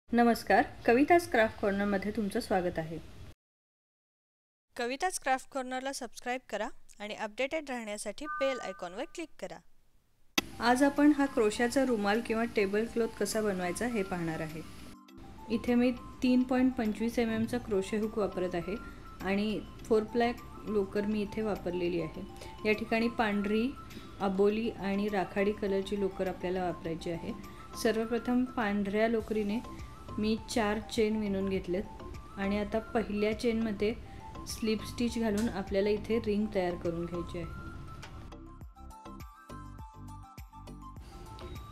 नमस्कार, कविताज क्राफ्ट कॉर्नरमध्ये तुमचं स्वागत आहे. कविताज क्राफ्ट कॉर्नरला सबस्क्राईब करा आणि अपडेटेड राहण्यासाठी बेल आयकॉनवर क्लिक करा. आज आपण हा क्रोशाचा रुमाल किंवा टेबल क्लॉथ कसा बनवायचा हे पाहणार आहे. इथे मी 3.25 mm चा क्रोशे हुक वापरत आहे आणि 4 प्लाय लोकर मी इथे वापरलेली आहे. या ठिकाणी पांढरी, अबोली आणि राखाडी कलरची लोकर आपल्याला वापरायची आहे. सर्वप्रथम पांढऱ्या लोकरीने मी 4 चेन विणून घेतलेत आणि आता पहिल्या चेनमध्ये स्लिप स्टिच घालून आपल्याला इथे रिंग तयार करून घ्यायची आहे.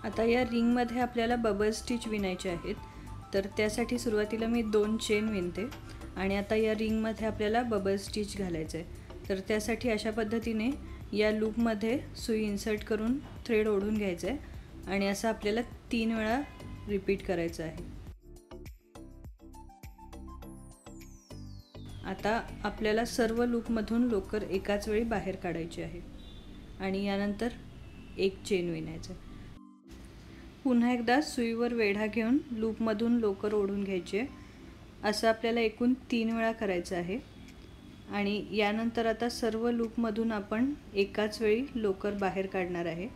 आता या रिंगमध्ये आपल्याला बबल स्टिच विणायचे आहेत, तर त्यासाठी सुरुवातीला मी 2 चेन विणते आणि आता या रिंगमध्ये आपल्याला बबल स्टिच घालायचं आहे. तर त्यासाठी अशा पद्धतीने या लूपमध्ये सुई इन्सर्ट करून थ्रेड ओढून घ्यायचं आहे आणि असं आपल्याला 3 वेळा रिपीट करायचं आहे. आता आपल्याला सर्व लूपमधून लोकर एकाच वेळी बाहेर काढायची आहे आणि यानंतर एक चेन विणायचं. पुन्हा एकदा सुईवर वेढा घेऊन लूपमधून लोकर ओढून घ्यायची आहे. असं आपल्याला एकूण 3 वेळा करायचं आहे आणि यानंतर आता सर्व लूपमधून आपण एकाच वेळी लोकर बाहेर काढणार आहे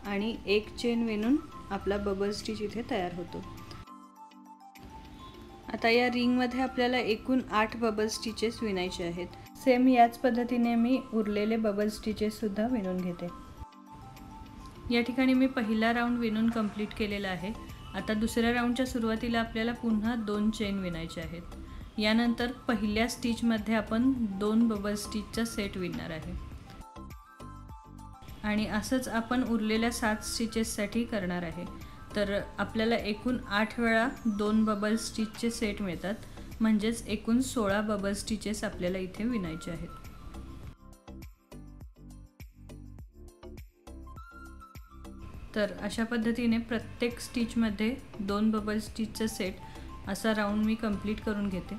आणि एक चेन विणून आपला बबल स्टिच इथे तयार होतो. आता या रिंगमध्ये आपल्याला एकूण 8 बबल स्टिचेस विणायचे आहेत. सेम याच पद्धतीने मी उरलेले बबल स्टिचेस सुद्धा विणून घेते. या ठिकाणी मी पहिला राऊंड विणून कंप्लीट केलेला आहे. आता दुसऱ्या राऊंडच्या सुरुवातीला आपल्याला पुन्हा 2 चेन विणायचे आहेत. यानंतर पहिल्या स्टिचमध्ये आपण 2 बबल स्टिचचा सेट विणणार आहे आणि असंच आपण उरलेल्या 7 स्टिचेससाठी करणार आहे. तर आपल्याला एकूण 8 वेळा 2 बबल स्टिचचे सेट मिळतात, म्हणजेच एकूण 16 बबल स्टिचेस आपल्याला इथे विणायचे आहेत. तर अशा पद्धतीने प्रत्येक स्टिचमध्ये 2 बबल स्टिचचा सेट असा राऊंड मी कंप्लीट करून घेते.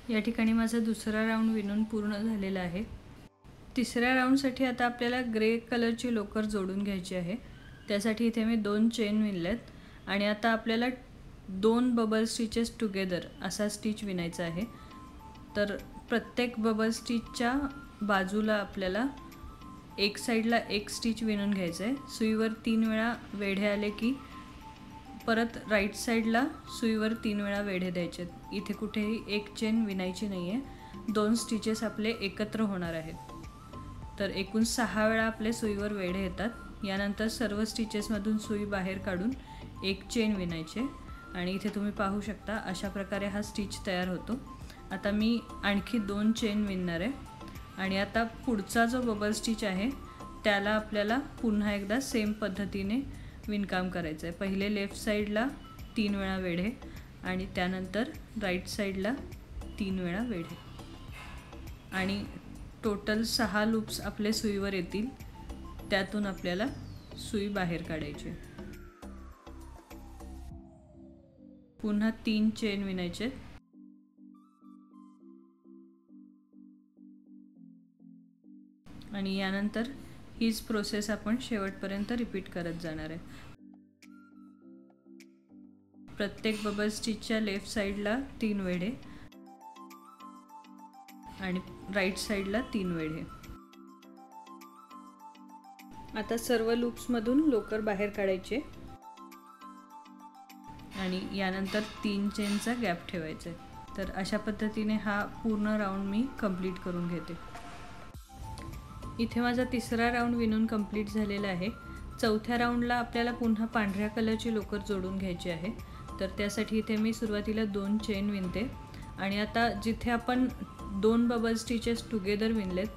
या ठिकाणी माझा दुसरा राऊंड विणून पूर्ण झालेला आहे. तिसऱ्या राऊंडसाठी आता आपल्याला ग्रे कलरची लोकर जोडून घ्यायची आहे. त्यासाठी इथे मी 2 चेन विणलेत आणि आता आपल्याला 2 बबल स्टिचेस टुगेदर असा स्टिच विणायचा आहे. तर प्रत्येक बबल स्टिचच्या बाजूला आपल्याला एक साईडला एक स्टिच विणून घ्यायचं आहे. सुईवर 3 वेळा वेढे आले की परत राईट साईडला सुईवर 3 वेळा वेढे द्यायचे. इथे कुठेही एक चेन विणायची नाही आहे. 2 स्टिचेस आपले एकत्र होणार आहेत. तर एकूण 6 वेळा आपले सुईवर वेढे येतात. यानंतर सर्व स्टिचेसमधून सुई बाहेर काढून एक चेन विणायचे आणि इथे तुम्ही पाहू शकता अशा प्रकारे हा स्टिच तयार होतो. आता मी आणखी 2 चेन विणणार आहे आणि आता पुढचा जो बबल स्टिच आहे त्याला आपल्याला पुन्हा एकदा सेम पद्धतीने विणकाम करायचं आहे. पहिले लेफ्ट साईडला 3 वेळा वेढे आणि त्यानंतर राईट साईडला 3 वेळा वेढे आणि टोटल 6 लूप्स आपले सुईवर येतील. त्यातून आपल्याला सुई बाहेर काढायची. पुन्हा 3 चेन विणायचे आणि यानंतर हीच प्रोसेस आपण शेवटपर्यंत रिपीट करत जाणार आहे. प्रत्येक बबल स्टिचच्या लेफ्ट साईडला 3 वेढे आणि राईट साईडला 3 वेढे. आता सर्व लूप्समधून लोकर बाहेर काढायचे आणि यानंतर 3 चेनचा गॅप ठेवायचा आहे. तर अशा पद्धतीने हा पूर्ण राऊंड मी कंप्लीट करून घेते. इथे माझा तिसरा राऊंड विणून कंप्लीट झालेला आहे. चौथ्या राऊंडला आपल्याला पुन्हा पांढऱ्या कलरची लोकर जोडून घ्यायची आहे. तर त्यासाठी इथे मी सुरुवातीला 2 चेन विणते आणि आता जिथे आपण 2 बबल स्टिचेस टुगेदर विणलेत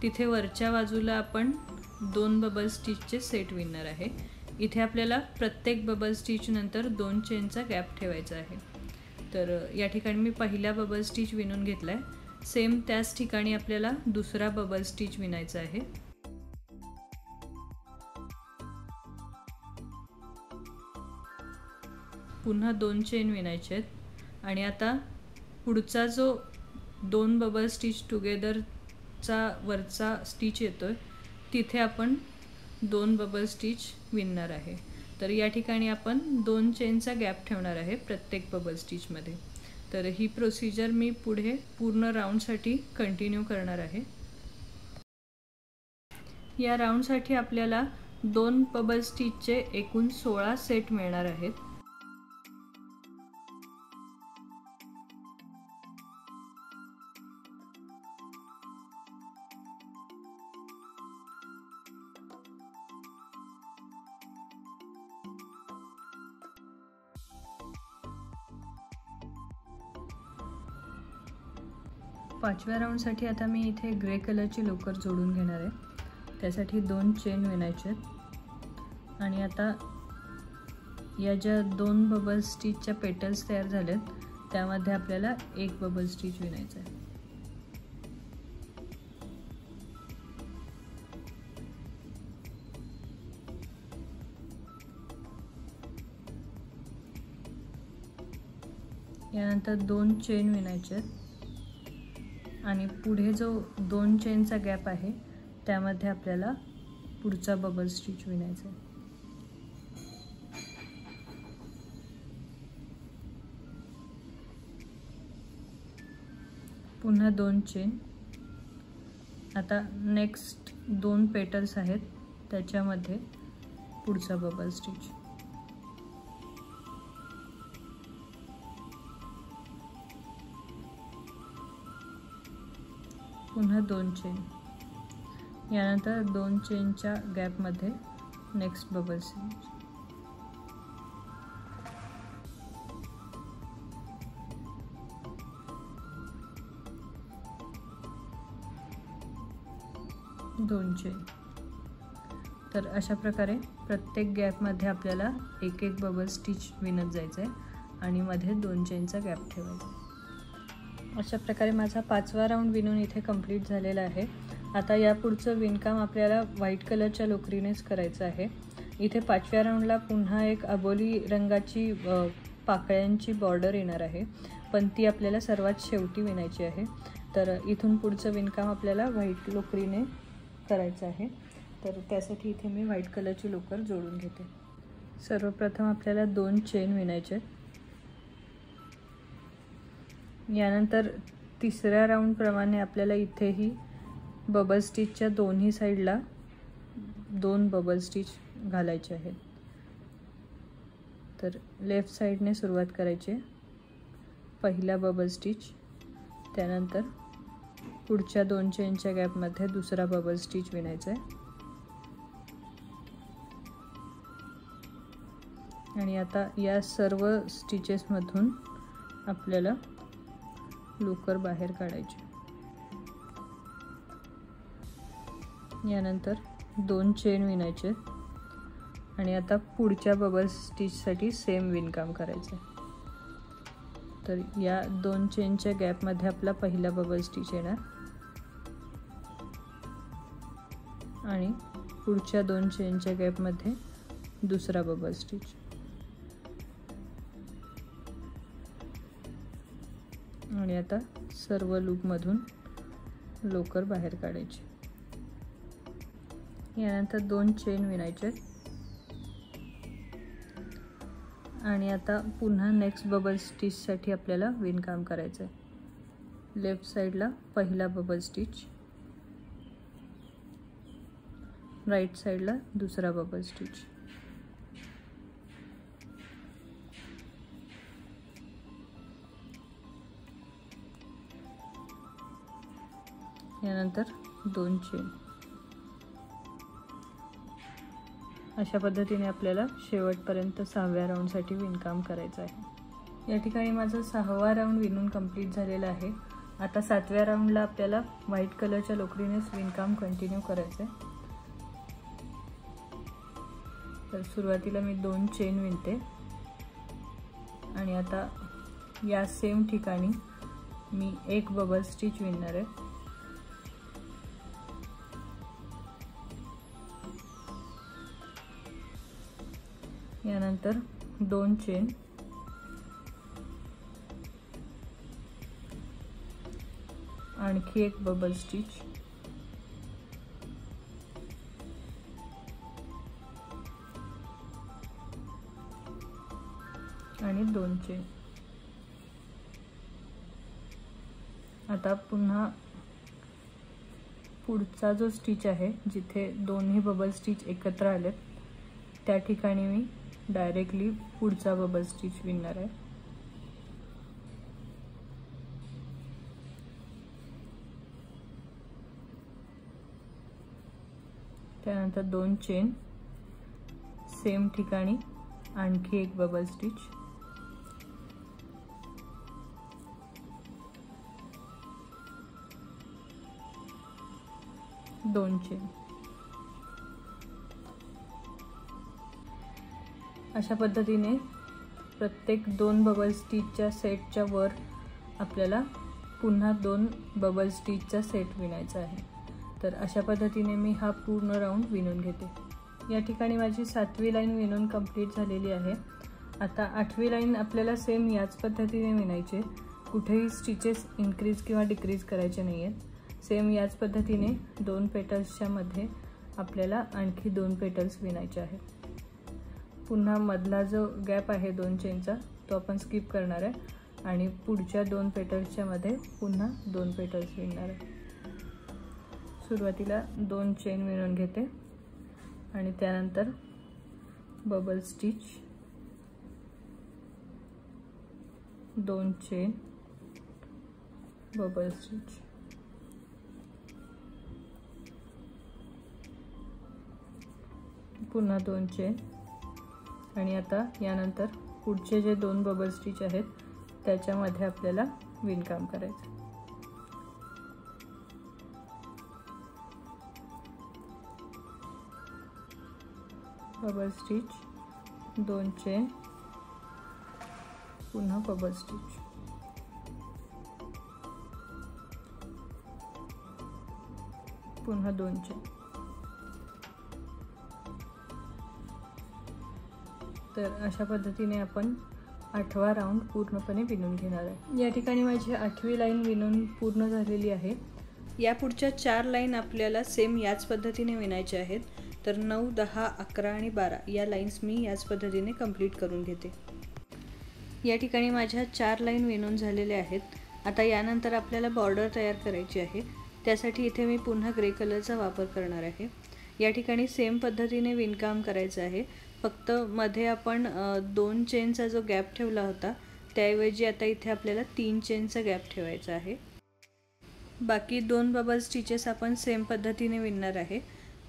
तिथे वरच्या बाजूला आपण 2 बबल स्टिचचे सेट विणणार आहे. इथे आपल्याला प्रत्येक बबल स्टिच नंतर 2 चेनचा गॅप ठेवायचा आहे. तर या ठिकाणी मी पहिला बबल स्टिच विणून घेतला आहे. सेम त्याच ठिकाणी आपल्याला दुसरा बबल स्टिच विणायचा आहे. पुन्हा 2 चेन विणायचे आहेत आणि आता पुढचा जो 2 बबल स्टिच टुगेदरचा वरचा स्टिच येतोय तिथे आपण 2 बबल स्टिच विणणार आहे। तर या ठिकाणी आपण 2 चेनचा गॅप ठेवणार आहे प्रत्येक बबल स्टिचमध्ये। तर ही प्रोसिजर मी पुढे पूर्ण राऊंडसाठी कंटिन्यू करणार आहे। या राऊंडसाठी आपल्याला 2 बबल स्टिचचे एकूण 16 सेट मिळणार आहेत। पाचव्या राऊंडसाठी आता मी इथे ग्रे कलरची लोकर जोडून घेणार आहे। त्यासाठी 2 चेन विणायचे आहेत आणि आता या ज्या 2 बबल स्टिचच्या पेटल्स तयार झालेत त्यामध्ये आपल्याला 1 बबल स्टिच विणायचं आहे। यानंतर 2 चेन विणायचे आहेत आणि पुढे जो 2 चेनचा गॅप आहे त्यामध्ये आपल्याला पुढचा बबल स्टिच विणायचा आहे। पुन्हा 2 चेन। आता नेक्स्ट 2 पेटल्स आहेत त्याच्यामध्ये पुढचा बबल स्टिच। पुन्हा 2 चेन। यानंतर 2 चेनच्या गॅपमध्ये नेक्स्ट बबल स्टिच। दोन चेन। तर अशा प्रकारे प्रत्येक गॅपमध्ये आपल्याला एक एक बबल स्टिच विणत जायचं आहे आणि मध्ये 2 चेनचा गॅप ठेवायचा। अशा प्रकारे माझा 5वा राऊंड विणून इथे कंप्लीट झालेला आहे। आता या पुढचं विणकाम आपल्याला व्हाईट कलरच्या लोकरीनेच करायचं आहे। इथे 5व्या राऊंडला पुन्हा एक अबोली रंगाची पाकळ्यांची बॉर्डर येणार आहे, पण ती आपल्याला सर्वात शेवटी विणायची आहे। तर इथून पुढचं विणकाम आपल्याला व्हाईट लोकरीने करायचं आहे। तर त्यासाठी इथे मी व्हाईट कलरची लोकर जोडून घेते। सर्वप्रथम आपल्याला 2 चेन विणायचे। यानंतर 3ऱ्या राऊंड प्रमाणे आपल्याला इथेही बबल स्टिचच्या दोन्ही साइडला 2 बबल स्टिच घालायचे आहेत। तर लेफ्ट साइडने सुरुवात करायची। पहिला बबल स्टिच, त्यानंतर पुढच्या 2 चेनच्या गॅपमध्ये दुसरा बबल स्टिच विणायचा आहे आणि आता या सर्व स्टिचेसमधून आपल्याला लोकर बाहेर काढायची। यानंतर 2 चेन विणायचे आणि आता पुढच्या बबल स्टिचसाठी सेम विणकाम करायचे। तर या 2 चेनच्या गॅपमध्ये आपला पहिला बबल स्टिच येणार आणि पुढच्या 2 चेनच्या गॅपमध्ये दुसरा बबल स्टिच आणि आता सर्व लूपमधून लोकर बाहेर काढायची। यानंतर 2 चेन विणायचे आणि आता पुन्हा नेक्स्ट बबल स्टिचसाठी आपल्याला विणकाम करायचं आहे। लेफ्ट साइडला पहिला बबल स्टिच, राइट साइडला दुसरा बबल स्टिच। यानंतर 2 चेन। अशा पद्धतीने आपल्याला शेवटपर्यंत 6व्या राऊंडसाठी विणकाम करायचं आहे। या ठिकाणी माझा 6वा राऊंड विणून कंप्लीट झालेला आहे। आता 7व्या राऊंडला आपल्याला व्हाईट कलरच्या लोकरीनेच विणकाम कंटिन्यू करायचं आहे। तर सुरुवातीला मी 2 चेन विणते आणि आता या सेम ठिकाणी मी 1 बबल स्टिच विणणार आहे। यानंतर 2 चेन आणखी एक बबल स्टिच आणि 2 चेन। आता पुन्हा पुढचा जो स्टिच आहे जिथे दोन्ही बबल स्टिच एकत्र आलेत त्या ठिकाणी मी डायरेक्टली पुढचा बबल स्टिच विणणार आहे। त्यानंतर 2 चेन, सेम ठिकाणी आणखी एक बबल स्टिच, दोन चेन। अशा पद्धतीने प्रत्येक 2 बबल स्टिचच्या सेटच्या वर आपल्याला पुन्हा 2 बबल स्टिचचा सेट विणायचा आहे। तर अशा पद्धतीने मी हा पूर्ण राऊंड विणून घेते। या ठिकाणी माझी 7वी लाईन विणून कंप्लीट झालेली आहे। आता 8वी लाईन आपल्याला सेम याच पद्धतीने विणायचे, कुठेही स्टिचेस इन्क्रीज किंवा डिक्रीज करायचे नाही आहेत। सेम याच पद्धतीने 2 पेटल्सच्या मध्ये आपल्याला आणखी 2 पेटल्स विणायचे आहेत। पुन्हा मधला जो गॅप आहे 2 चेनचा तो आपण स्किप करणार आहे आणि पुढच्या 2 पेटल्सच्या मध्ये पुन्हा 2 पेटल्स विणणार आहे। सुरुवातीला 2 चेन विणून घेते आणि त्यानंतर bubble stitch, 2 chain, bubble stitch, पुन्हा 2 चेन आणि आता यानंतर पुढचे जे 2 बबल स्टिच आहेत त्याच्यामध्ये आपल्याला विणकाम करायचं। बबल स्टिच, 2 चेन, पुन्हा बबल स्टिच, पुन्हा 2 चेन। तर अशा पद्धतीने आपण 8वा राऊंड पूर्णपणे विणून घेणार आहे। या ठिकाणी माझी 8वी लाईन विणून पूर्ण झालेली आहे। या पुढच्या 4 लाईन आपल्याला सेम याच पद्धतीने विणायच्या आहेत। तर 9, 10, 11 आणि 12 या लाईन्स मी याच पद्धतीने कंप्लीट करून घेते। या ठिकाणी माझ्या 4 लाईन विणून झालेल्या आहेत। आता यानंतर आपल्याला बॉर्डर तयार करायची आहे। त्यासाठी इथे मी पुन्हा ग्रे कलरचा वापर करणार आहे। या ठिकाणी सेम पद्धतीने विणकाम करायचं आहे, फक्त मध्ये आपण 2 चेनचा जो गॅप ठेवला होता त्याऐवजी आता इथे आपल्याला 3 चेनचा गॅप ठेवायचा आहे। बाकी 2 बबल स्टिचेस आपण सेम पद्धतीने विणणार आहे।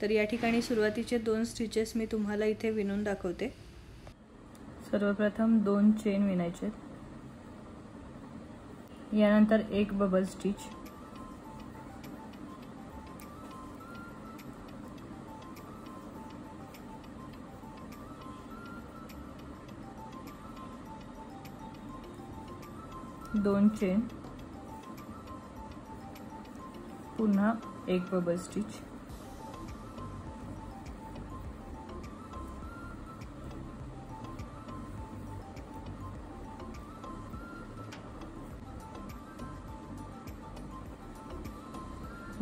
तर या ठिकाणी सुरुवातीचे 2 स्टिचेस मी तुम्हाला इथे विणून दाखवते। सर्वप्रथम 2 चेन विणायचे, यानंतर 1 बबल स्टिच, दोन चेन, पुन्हा 1 बबल स्टिच,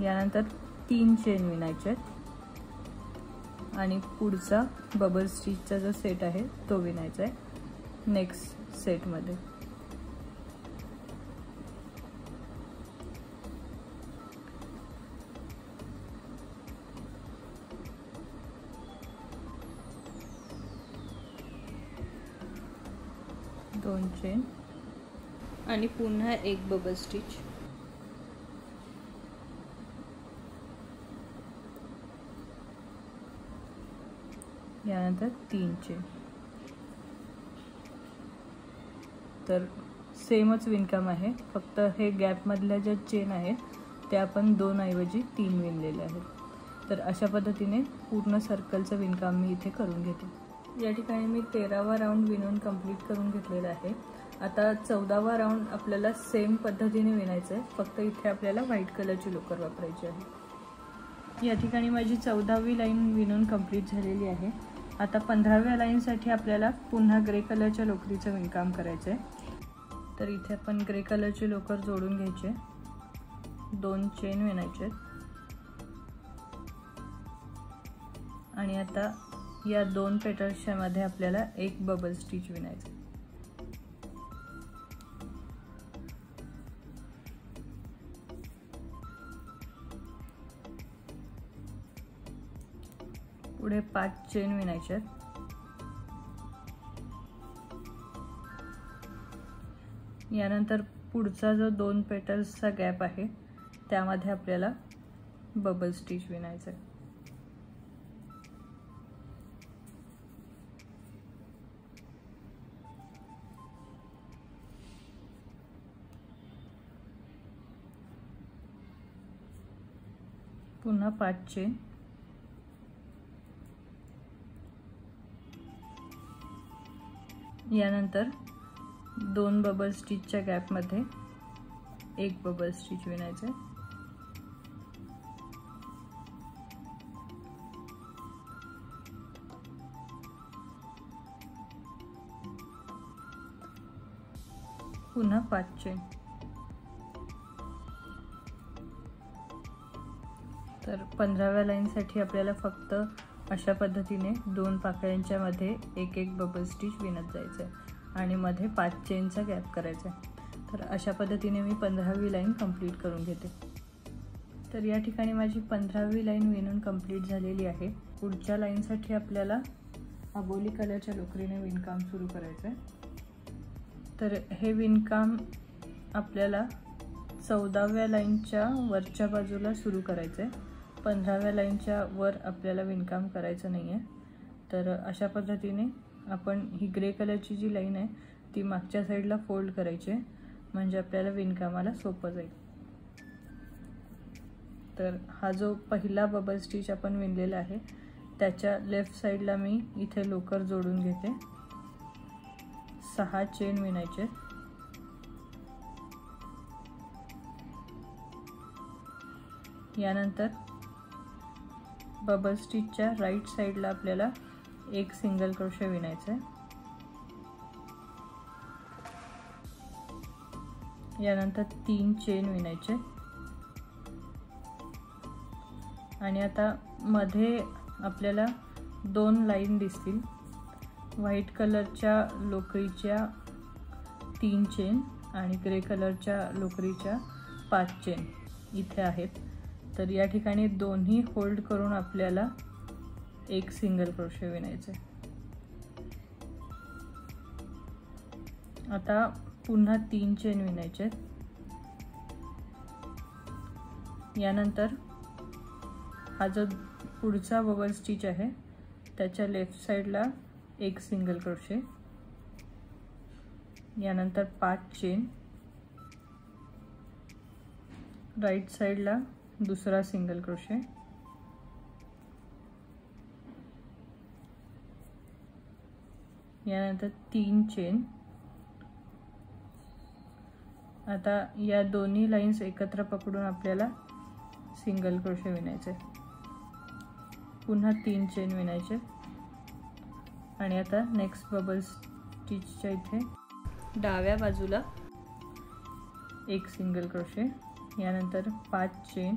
यानंतर 3 चेन विणायचे आणि पुढचा बबल स्टिचचा जो सेट आहे तो विणायचा आहे नेक्स्ट सेट मध्ये। दोन चेन आणि पुन्हा 1 बबल स्टिच, यानंतर 3 चेन। तर सेमच विणकाम आहे, फक्त हे गॅप मधल्या ज्या चेन आहेत त्या आपण 2 ऐवजी 3 विणलेले आहेत। तर अशा पद्धतीने पूर्ण सर्कलचं विणकाम मी इथे करून घेते। या ठिकाणी मी 13वा राऊंड विणून कंप्लीट करून घेतलेला आहे। आता 14वा राऊंड आपल्याला सेम पद्धतीने विणायचं आहे, फक्त इथे आपल्याला व्हाईट कलरची लोकर वापरायची आहे। या ठिकाणी माझी 14वी लाईन विणून कंप्लीट झालेली आहे। आता 15व्या लाईनसाठी आपल्याला पुन्हा ग्रे कलरच्या लोकरीचं विणकाम करायचं आहे। तर इथे आपण ग्रे कलरची लोकर जोडून घ्यायची आहे 2 चेन विणायचे आणि आता या 2 पेटल्सच्या मध्ये आपल्याला एक बबल स्टिच विणायचं। पुढे 5 चेन विणायचे। यानंतर पुढचा जो 2 पेटल्सचा गॅप आहे त्यामध्ये आपल्याला बबल स्टिच विणायचं आहे। पुन्हा 5 चेन, यानंतर 2 बबल स्टिचच्या गॅपमध्ये एक बबल स्टिच विणायचं आहे। पुन्हा 5 चेन। तर 15व्या लाईनसाठी आपल्याला फक्त अशा पद्धतीने 2 पाकळ्यांच्या मध्ये एक एक बबल स्टिच विणत जायचं आहे आणि मध्ये 5 चेनचा गॅप करायचा आहे। तर अशा पद्धतीने मी 15वी लाईन कंप्लीट करून घेते। तर या ठिकाणी माझी 15वी लाईन विणून कंप्लीट झालेली आहे। पुढच्या लाईनसाठी आपल्याला अबोली कलरच्या लोकरीने विणकाम सुरू करायचं आहे। तर हे विणकाम आपल्याला 14व्या लाईनच्या वरच्या बाजूला सुरू करायचं आहे। 15व्या लाईनच्या वर आपल्याला विणकाम करायचं नाही आहे। तर अशा पद्धतीने आपण ही ग्रे कलरची जी लाईन आहे ती मागच्या साईडला फोल्ड करायची आहे, म्हणजे आपल्याला विणकामाला सोपं जाईल। तर हा जो पहिला बबल स्टिच आपण विणलेला आहे त्याच्या लेफ्ट साईडला मी इथे लोकर जोडून घेते। 6 चेन विणायचे। यानंतर बबल स्टिचच्या राईट साईडला आपल्याला एक सिंगल क्रोशे विणायचा आहे। यानंतर 3 चेन विणायचे आणि आता मध्ये आपल्याला 2 लाईन दिसतील। व्हाईट कलरच्या लोकरीच्या 3 चेन आणि ग्रे कलरच्या लोकरीच्या 5 चेन इथे आहेत। तर या ठिकाणी दोन्ही होल्ड करून आपल्याला एक सिंगल क्रोशे विणायचे। आता पुन्हा 3 चेन विणायचे। यानंतर हा जो पुढचा बबल स्टिच आहे त्याच्या लेफ्ट साईडला एक सिंगल क्रोशे, यानंतर 5 चेन, राईट साईडला दुसरा सिंगल क्रोशे, यानंतर 3 चेन। आता या दोन्ही लाईन्स एकत्र पकडून आपल्याला सिंगल क्रोशे विणायचे। पुन्हा 3 चेन विणायचे आणि आता नेक्स्ट बबल स्टिचच्या इथे डाव्या बाजूला एक सिंगल क्रोशे, यानंतर 5 चेन,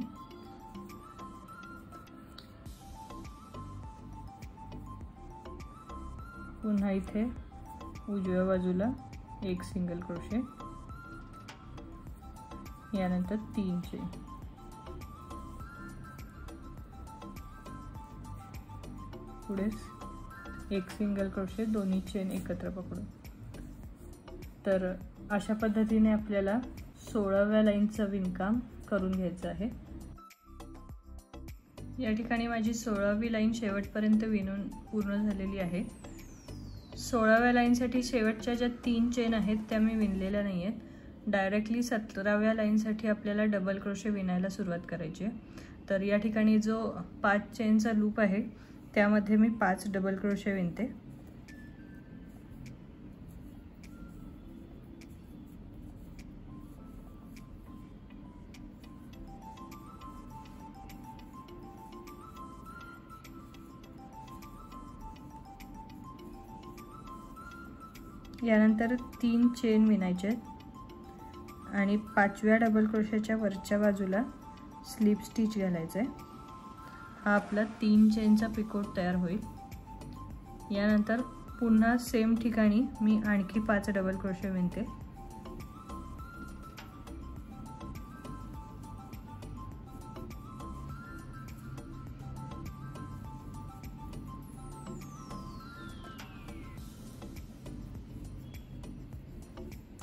पुन्हा इथे उजव्या बाजूला एक सिंगल क्रोशे, यानंतर 3 चेन। पुढे एक सिंगल क्रोशे, दोन्ही चेन एकत्र पकडून। तर अशा पद्धतीने आपल्याला 16व्या लाईनचं विणकाम करून घ्यायचं आहे। या ठिकाणी माझी 16वी लाईन शेवटपर्यंत विणून पूर्ण झालेली आहे। 16व्या लाईनसाठी शेवटच्या ज्या 3 चेन आहेत त्या मी विणलेल्या नाही आहेत। डायरेक्टली 17व्या लाईनसाठी आपल्याला डबल क्रोशे विणायला सुरुवात करायची आहे। तर या ठिकाणी जो 5 चेनचा लूप आहे त्यामध्ये मी 5 डबल क्रोशे विणते। यानंतर 3 चेन विणायचे। आणि 5व्या डबल क्रोशेच्या वरच्या बाजूला स्लिप स्टिच घालायचं आहे। हा आपला 3 चेनचा पिकोट तयार होईल। यानंतर पुन्हा सेम ठिकाणी मी आणखी 5 डबल क्रोशे विणते।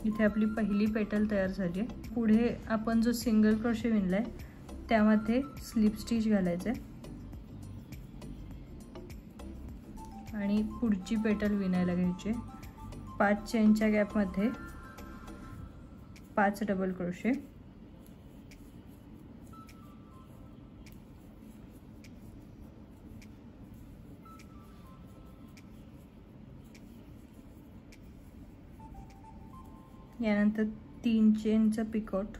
इथे आपली पहिली पेटल तयार झाली आहे। पुढे आपण जो सिंगल क्रोशे विणलाय त्यामध्ये स्लिप स्टिच घालायचं आहे आणि पुढची पेटल विणायला घ्यायची। 5 चेनच्या गॅपमध्ये 5 डबल क्रोशे, यानंतर 3 चेनचा पिकोट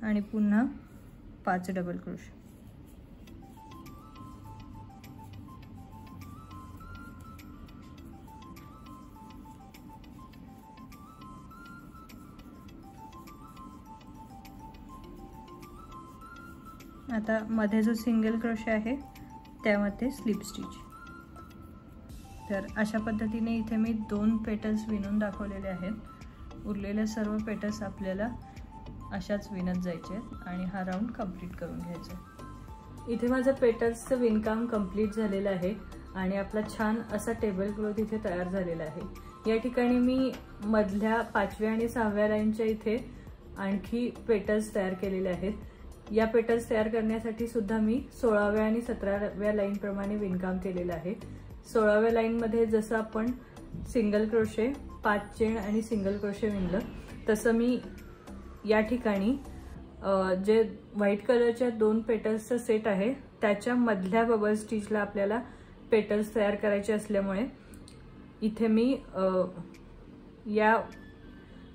आणि पुन्हा 5 डबल क्रोशे। आता मध्ये जो सिंगल क्रोशे आहे त्यामध्ये स्लिप स्टिच। तर अशा पद्धतीने इथे मी 2 पेटल्स विणून दाखवलेले आहेत। उरलेल्या सर्व पेटल्स आपल्याला अशाच विणत जायचे आहेत आणि हा राऊंड कंप्लीट करून घ्यायचा आहे। इथे माझं पेटल्सचं विणकाम कंप्लीट झालेलं आहे आणि आपला छान असा टेबल क्लॉथ इथे तयार झालेला आहे। या ठिकाणी मी मधल्या 5व्या आणि 6व्या लाईनच्या इथे आणखी पेटल्स तयार केलेले आहेत। या पेटल्स तयार करण्यासाठी सुद्धा मी 16व्या आणि 17व्या लाईन प्रमाणे विणकाम केलेलं आहे। 16व्या लाईन मध्ये जसं आपण सिंगल क्रोशे, 5 चेन आणि सिंगल क्रोशे विणलं तसं मी या ठिकाणी जे व्हाईट कलरच्या 2 पेटल्सचा सेट आहे त्याच्या मधल्या बबल स्टिचला आपल्याला पेटल्स तयार करायचे असल्यामुळे इथे मी या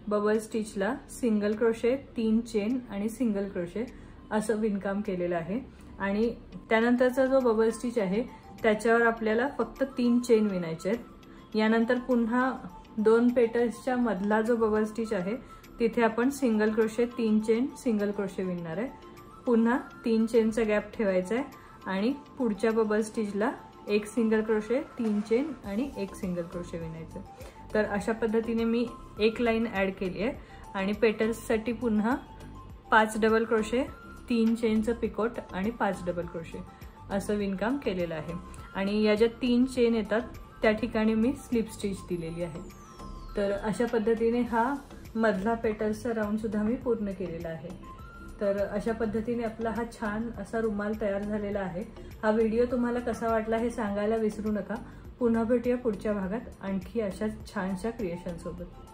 बबल स्टिचला सिंगल क्रोशे, 3 चेन आणि सिंगल क्रोशे असं विणकाम केलेलं आहे। आणि त्यानंतरचा जो बबल स्टिच आहे त्याच्यावर आपल्याला फक्त 3 चेन विणायचे आहेत। यानंतर पुन्हा 2 पेटल्सच्या मधला जो बबल स्टिच आहे तिथे आपण single crochet, 3 chain, single crochet विणणार आहे। पुन्हा 3 चेनचा गॅप ठेवायचा आहे आणि पुढच्या बबल स्टिचला 1 सिंगल क्रोशे, 3 चेन आणि 1 सिंगल क्रोशे विणायचं। तर अशा पद्धतीने मी एक लाईन ऍड केली आहे आणि पेटल्ससाठी पुन्हा 5 डबल क्रोशे, 3 चेनचं पिकोट आणि 5 डबल क्रोशे असं विणकाम केलेलं आहे। आणि या ज्या 3 चेन येतात त्या ठिकाणी मी स्लिप स्टिच दिलेली आहे। तर अशा पद्धतीने हा मधला पेटल्सचा राऊंड सुद्धा मी पूर्ण केलेला आहे। तर अशा पद्धतीने आपला हा छान असा रुमाल तयार झालेला आहे। हा व्हिडिओ तुम्हाला कसा वाटला हे सांगायला विसरू नका। पुन्हा भेटूया पुढच्या भागात आणखी अशाच छानशा क्रिएशन सोबत।